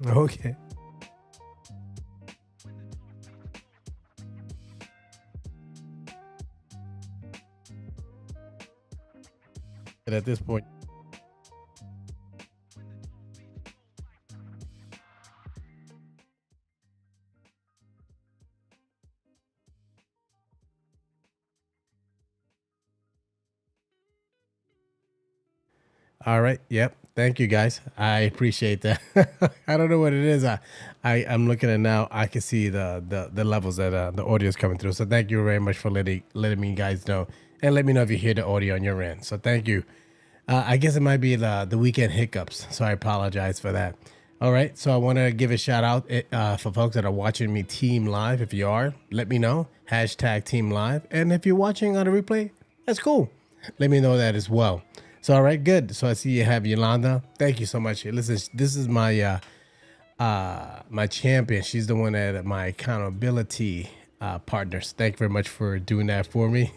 Okay. And at this point, all right. Yep. Thank you guys. I appreciate that. I don't know what it is. I'm looking at now. I can see the levels that the audio is coming through. So thank you very much for letting me guys know, and let me know if you hear the audio on your end. So thank you. I guess it might be the weekend hiccups. So I apologize for that. All right. So I want to give a shout out for folks that are watching me team live. If you are, let me know. Hashtag team live. And if you're watching on a replay, that's cool. Let me know that as well. So all right, good. So I see you have Yolanda. Thank you so much. Listen, this is my champion. She's the one that my accountability partners. Thank you very much for doing that for me.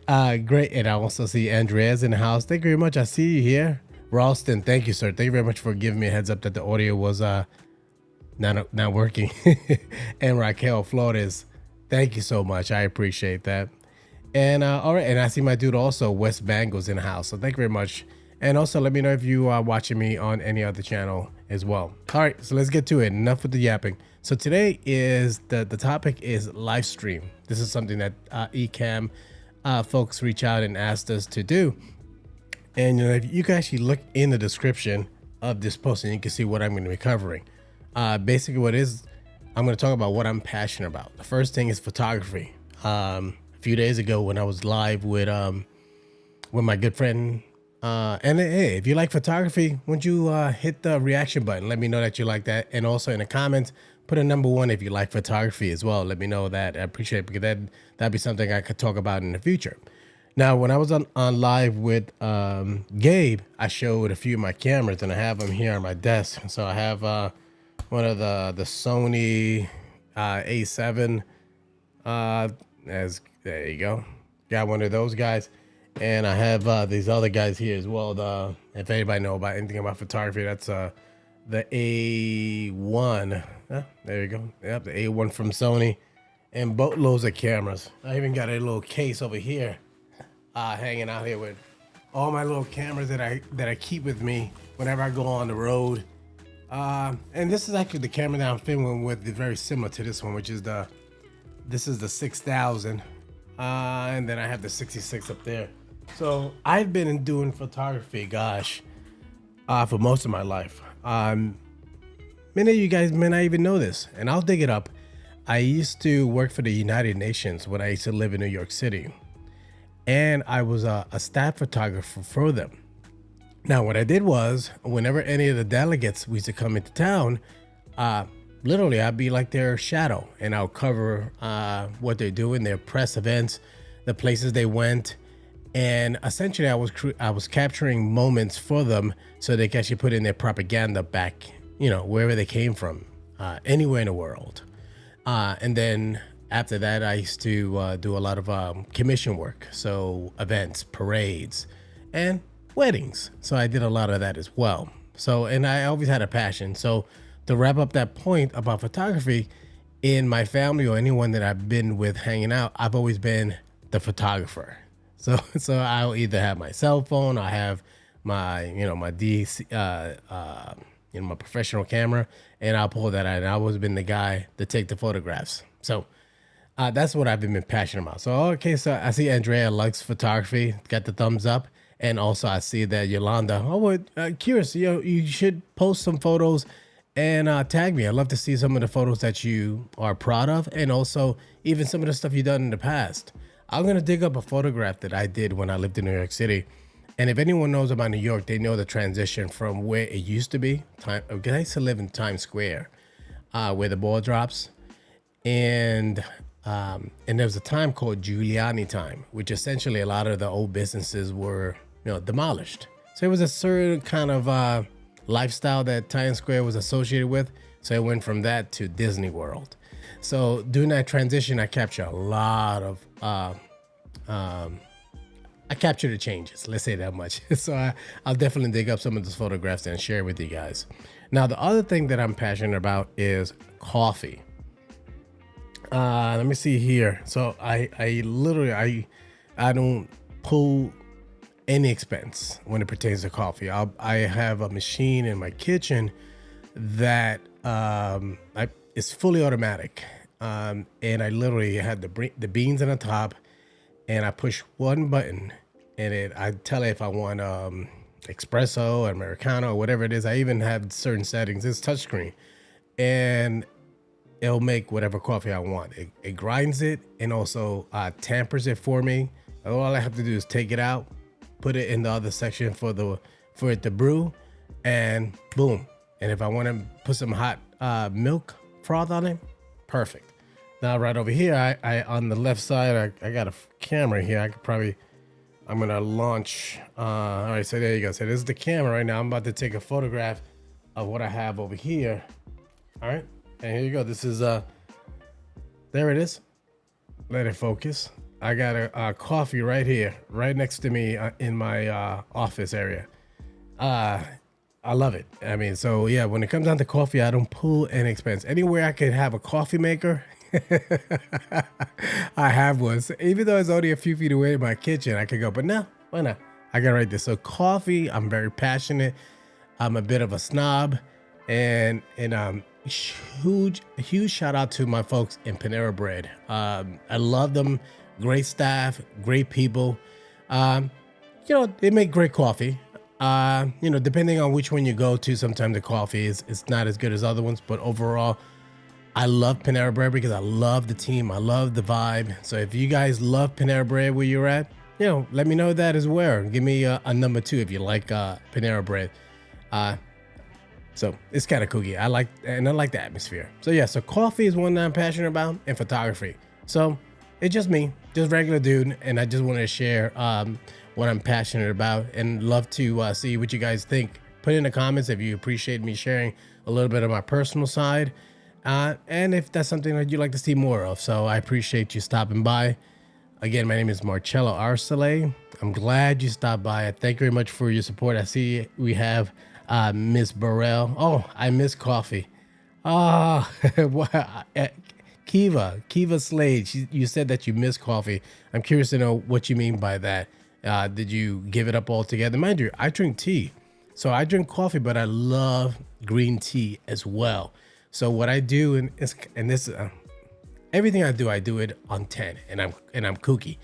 Great. And I also see Andrea's in the house. Thank you very much. I see you here. Ralston, thank you, sir. Thank you very much for giving me a heads up that the audio was not working. And Raquel Flores, thank you so much. I appreciate that. And all right, and I see my dude also, West Bangles, in the house. So thank you very much. And also let me know if you are watching me on any other channel as well. All right, so let's get to it. Enough with the yapping. So today is the topic is live stream. This is something that Ecamm folks reach out and asked us to do. And if you can actually look in the description of this post, and you can see what I'm going to be covering. Basically, what is I'm going to talk about what I'm passionate about. The first thing is photography. A few days ago when I was live with my good friend, and hey, if you like photography, won't you hit the reaction button? Let me know that you like that, and also in the comments, put a number 1 if you like photography as well. Let me know that. I appreciate it, because that'd be something I could talk about in the future. Now, when I was on live with Gabe, I showed a few of my cameras, and I have them here on my desk. So I have one of the Sony A7. There you go. Got one of those guys. And I have these other guys here as well. If anybody know about anything about photography, that's the A1. There you go. Yep, the A1 from Sony. And boatloads of cameras. I even got a little case over here hanging out here with all my little cameras that I keep with me whenever I go on the road. And this is actually the camera that I'm filming with. It's very similar to this one, which is this is the 6000. And then I have the 66 up there. So I've been doing photography, gosh, for most of my life. Many of you guys may not even know this, and I'll dig it up. I used to work for the United Nations when I used to live in New York City, and I was a staff photographer for them. Now, what I did was, whenever any of the delegates used to come into town, literally I'd be like their shadow, and I'll cover what they're doing, their press events, the places they went. And essentially I was capturing moments for them so they can actually put in their propaganda back, wherever they came from, anywhere in the world. And then after that, I used to do a lot of commission work. So events, parades, and weddings. So I did a lot of that as well. So, and I always had a passion. So to wrap up that point about photography, in my family or anyone that I've been with hanging out, I've always been the photographer. So I'll either have my cell phone, I have my, my DC, my professional camera, and I'll pull that out. And I've always been the guy to take the photographs. So that's what I've been passionate about. So, okay, so I see Andrea likes photography, got the thumbs up. And also I see that Yolanda, curious, you should post some photos and tag me. I'd love to see some of the photos that you are proud of, and also even some of the stuff you've done in the past. I'm going to dig up a photograph that I did when I lived in New York City. And if anyone knows about New York, they know the transition from where it used to be. I used to live in Times Square, where the ball drops. And there was a time called Giuliani time, which essentially a lot of the old businesses were, demolished. So it was a certain kind of lifestyle that Times Square was associated with. So it went from that to Disney World. So during that transition, I captured a lot of, I captured the changes, let's say that much. So I'll definitely dig up some of those photographs and share with you guys. Now, the other thing that I'm passionate about is coffee. Let me see here. So I literally, I don't pull any expense when it pertains to coffee. I have a machine in my kitchen that it's fully automatic. And I literally had the beans on the top, and I push one button, and I tell it if I want espresso, americano, or whatever it is. I even have certain settings. It's touchscreen, and it'll make whatever coffee I want. It grinds it and also tampers it for me. All I have to do is take it out, put it in the other section for it to brew, and boom. And if I want to put some hot milk froth on it, perfect. Now right over here, I on the left side, I got a camera here. I'm gonna launch. All right, so there you go. So this is the camera right now. I'm about to take a photograph of what I have over here. All right, and here you go. This is there it is. Let it focus. I got a coffee right here, right next to me in my office area. I love it. I mean, so yeah, when it comes down to coffee, I don't pull any expense. Anywhere I could have a coffee maker, I have one. So even though it's only a few feet away in my kitchen, I could go, but no, why not? I got right there. So coffee, I'm very passionate. I'm a bit of a snob, and huge shout out to my folks in Panera Bread. I love them. Great staff, great people. They make great coffee. Depending on which one you go to, sometimes the coffee is not as good as other ones, but overall, I love Panera Bread because I love the team. I love the vibe. So if you guys love Panera Bread where you're at, let me know that as well. Give me a number 2 if you like Panera Bread. So it's kind of kooky. I like the atmosphere. So yeah, so coffee is one that I'm passionate about, and photography. So it's just me, just regular dude, and I just wanted to share what I'm passionate about, and love to see what you guys think. Put in the comments if you appreciate me sharing a little bit of my personal side, and if that's something that you'd like to see more of. So I appreciate you stopping by. Again, my name is Marcello Arcele. I'm glad you stopped by. Thank you very much for your support. I see we have Miss Burrell. Oh, I miss coffee. Kiva Slade, you said that you miss coffee. I'm curious to know what you mean by that. Did you give it up altogether? Mind you, I drink tea. So I drink coffee, but I love green tea as well. So what I do, and this everything I do it on 10, and I'm kooky.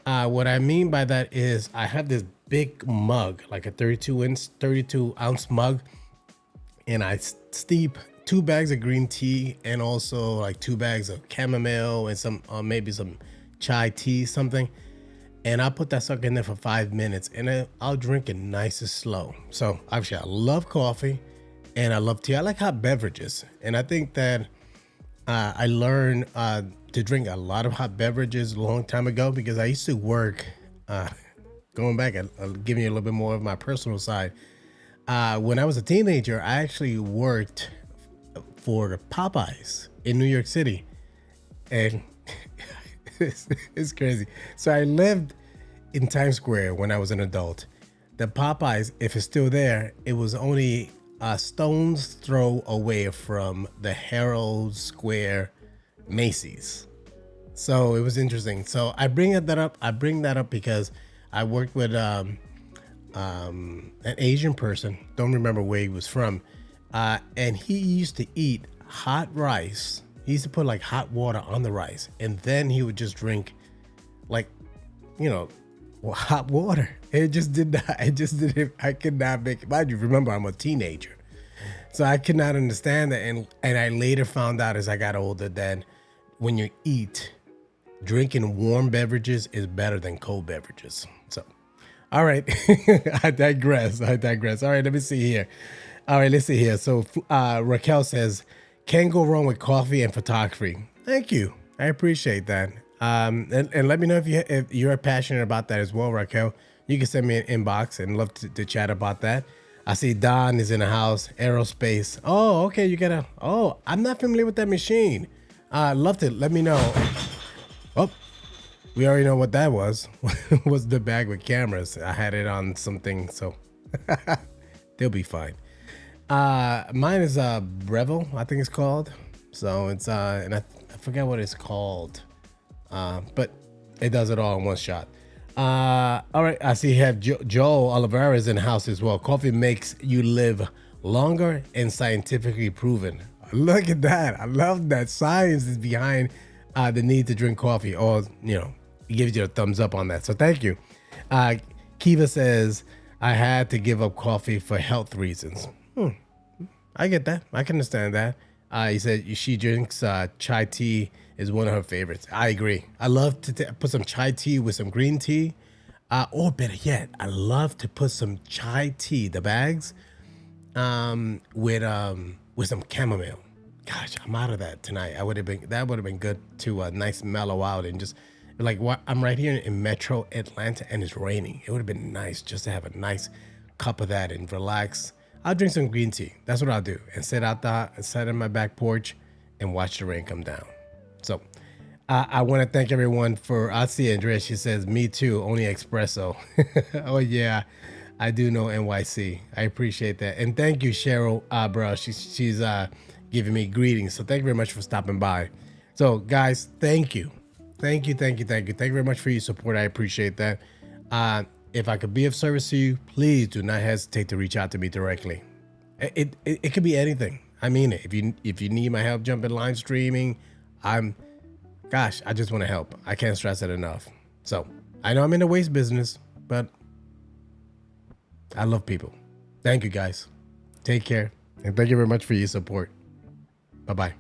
What I mean by that is I have this big mug, like a 32 ounce mug, and I steep 2 bags of green tea and also like 2 bags of chamomile and some maybe some chai tea, something. And I'll put that sucker in there for 5 minutes, and I'll drink it nice and slow. So obviously I love coffee and I love tea. I like hot beverages. And I think that I learned to drink a lot of hot beverages a long time ago because I used to work, going back, I'll give you a little bit more of my personal side. When I was a teenager, I actually worked for Popeyes in New York City. And it's crazy. So I lived in Times Square when I was an adult. The Popeyes, if it's still there, it was only a stone's throw away from the Herald Square Macy's. So it was interesting. So I bring that up because I worked with an Asian person. Don't remember where he was from. And he used to eat hot rice. He used to put like hot water on the rice, and then he would just drink like, hot water. It just didn't, I could not make it. Mind you, remember, I'm a teenager. So I could not understand that. And I later found out as I got older that when you eat, drinking warm beverages is better than cold beverages. So, all right. I digress. All right, let me see here. All right, let's see here. So Raquel says, can't go wrong with coffee and photography. Thank you. I appreciate that. And let me know if you're passionate about that as well, Raquel. You can send me an inbox and love to chat about that. I see Don is in the house. Aerospace. Oh, okay. I'm not familiar with that machine. Love to let me know. Oh, we already know what that was. Was the bag with cameras. I had it on something, so they'll be fine. Mine is Breville, I think it's called. So it's and I forget what it's called. But it does it all in one shot. All right, I see you have Joel Oliveira's in the house as well. Coffee makes you live longer and scientifically proven. Look at that. I love that science is behind the need to drink coffee. Or, you know, he gives you a thumbs up on that. So thank you. Kiva says, I had to give up coffee for health reasons. I get that. I can understand that. He said she drinks chai tea is one of her favorites. I agree. I love to put some chai tea with some green tea. Or better yet, I love to put some chai tea, the bags, with some chamomile. Gosh, I'm out of that tonight. That would have been good to a nice mellow out and just like what I'm right here in Metro Atlanta and it's raining. It would have been nice just to have a nice cup of that and relax. I'll drink some green tea. That's what I'll do. And sit on my back porch and watch the rain come down. So I want to thank everyone for, I see Andrea, she says, me too, only espresso. Oh yeah, I do know NYC. I appreciate that. And thank you, Cheryl, bro. She's giving me greetings. So thank you very much for stopping by. So guys, thank you. Thank you very much for your support. I appreciate that. If I could be of service to you, please do not hesitate to reach out to me directly. It could be anything. I mean it. If you need my help jumping live streaming, I just want to help. I can't stress it enough. So I know I'm in the waste business, but I love people. Thank you guys. Take care. And thank you very much for your support. Bye-bye.